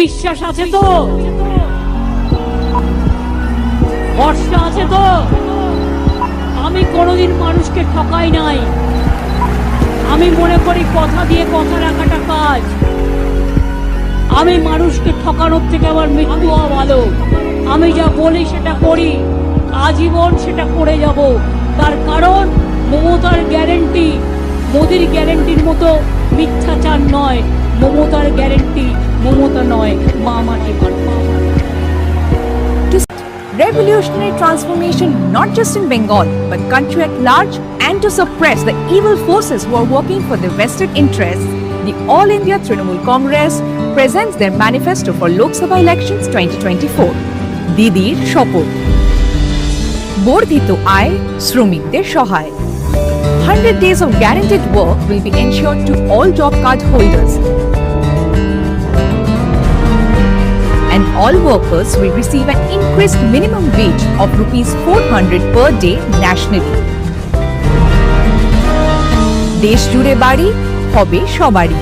বিশ্বাস আছে তো? ভরসা আছে তো? আমি কোনোদিন মানুষকে ঠকাই নাই। আমি মনে করি কথা দিয়ে কথা রাখাটা কাজ। আমি মানুষকে ঠকানোর থেকে আবার মৃত্যু হওয়া ভালো। আমি যা বলি সেটা করি, আজীবন সেটা করে যাব। তার কারণ মমতার গ্যারেন্টি মোদির গ্যারেন্টির মতো মিথ্যাচার নয়। মমতার গ্যারেন্টি মমতা নয়, মা মাটি মা। Revolutionary transformation not just in Bengal but country at large, and to suppress the evil forces who are working for their vested interests, the All India Trinamool Congress presents their manifesto for Lok Sabha elections 2024. Didir Shopot. Bordhito Aay Shromikder Shohay. 100 days of guaranteed work will be ensured to all job card holders, and all workers will receive an increased minimum wage of rupees 400 per day nationally. Desh jure bari hobe shobari.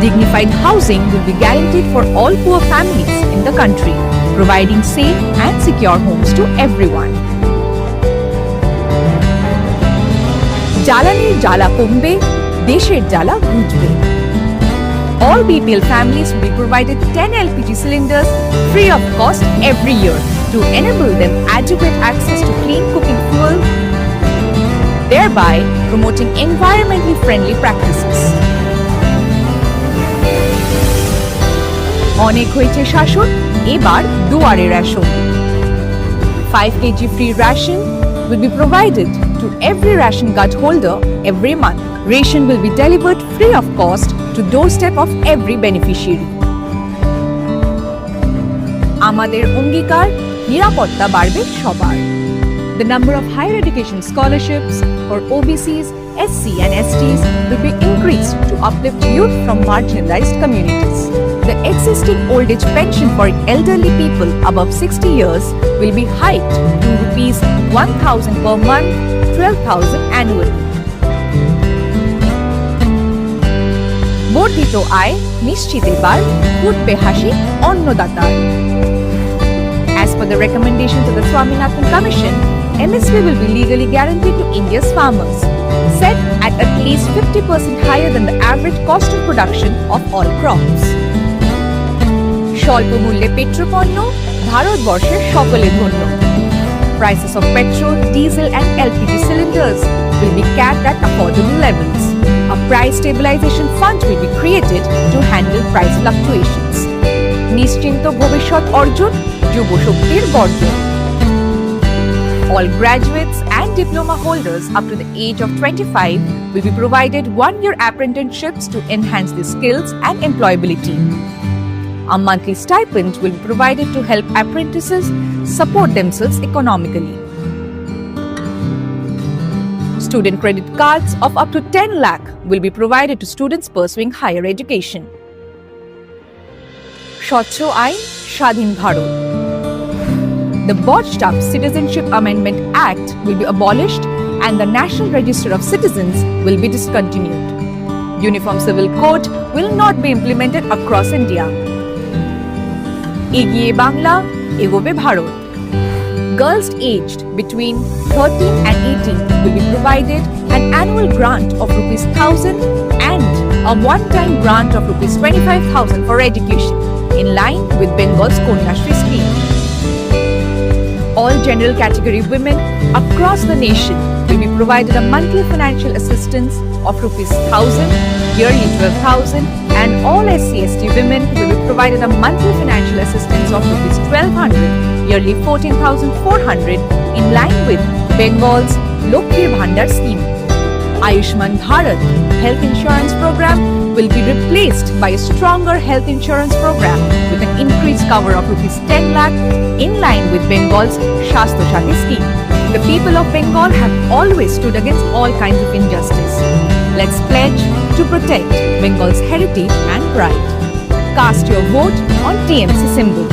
Dignified housing will be guaranteed for all poor families in the country, providing safe and secure homes to everyone. Jalanir jala kombe, desher jala ghutbe. All BPL families will be provided 10 LPG cylinders free of cost every year to enable them adequate access to clean cooking fuel, thereby promoting environmentally friendly practices. অনেক হয়েছে শাসন, এবার দুয়ারে ration. 5 kg free ration will be provided to every ration card holder every month. Ration will be delivered free of cost to doorstep of every beneficiary. আমাদের অঙ্গীকার, নিরাপত্তা বাড়বে সবার। The number of higher education scholarships for OBCs, SC and STs will be increased to uplift youth from marginalized communities. The existing old age pension for elderly people above 60 years will be hiked to rupees 1,000 per month, 12,000 annually. বর্ধিত আয় নিশ্চিত এবার ফুটবে হাসি অন্নদাতার। As per the recommendations of the Swaminathan Commission, MSP will be legally guaranteed to India's farmers, set at least 50% higher than the average cost of production of all crops. স্বল্প মূল্যে পেট্রোপণ্য ভারতবর্ষের সকলে ধন্য। Prices of petrol, diesel and LPG cylinders will be capped at affordable levels. A price stabilization fund will be created to handle price fluctuations. নিশ্চিন্ত ভবিষ্যৎ অর্জন, যুব শক্তির গর্জন। All graduates and diploma holders up to the age of 25 will be provided 1-year apprenticeships to enhance their skills and employability. A monthly stipend will be provided to help apprentices support themselves economically. Student credit cards of up to 10 lakh will be provided to students pursuing higher education. স্বচ্ছ আইন, স্বাধীন Bharat. The botched up Citizenship Amendment Act will be abolished and the National Register of Citizens will be discontinued. Uniform Civil Code will not be implemented across India. এগিয়ে বাংলা, এগোবে Bharat. Girls aged between 13 and 18 will be provided an annual grant of rupees 1,000 and a one-time grant of rupees 25,000 for education, in line with Bengal's Konyashri scheme. All general category women across the nation will be provided a monthly financial assistance of rupees 1,000, yearly 12,000, and all SC/ST women will be provided a monthly financial assistance of rupees 1,200, yearly 14,400, in line with Bengal's Lokbir Bhandar scheme. Ayushman Bharat health insurance program will be replaced by a stronger health insurance program with an increased cover of rupees 10 lakh, in line with Bengal's Shastro Shati scheme. The people of Bengal have always stood against all kinds of injustice. Let's pledge to protect Bengal's heritage and pride. Cast your vote on TMC symbol.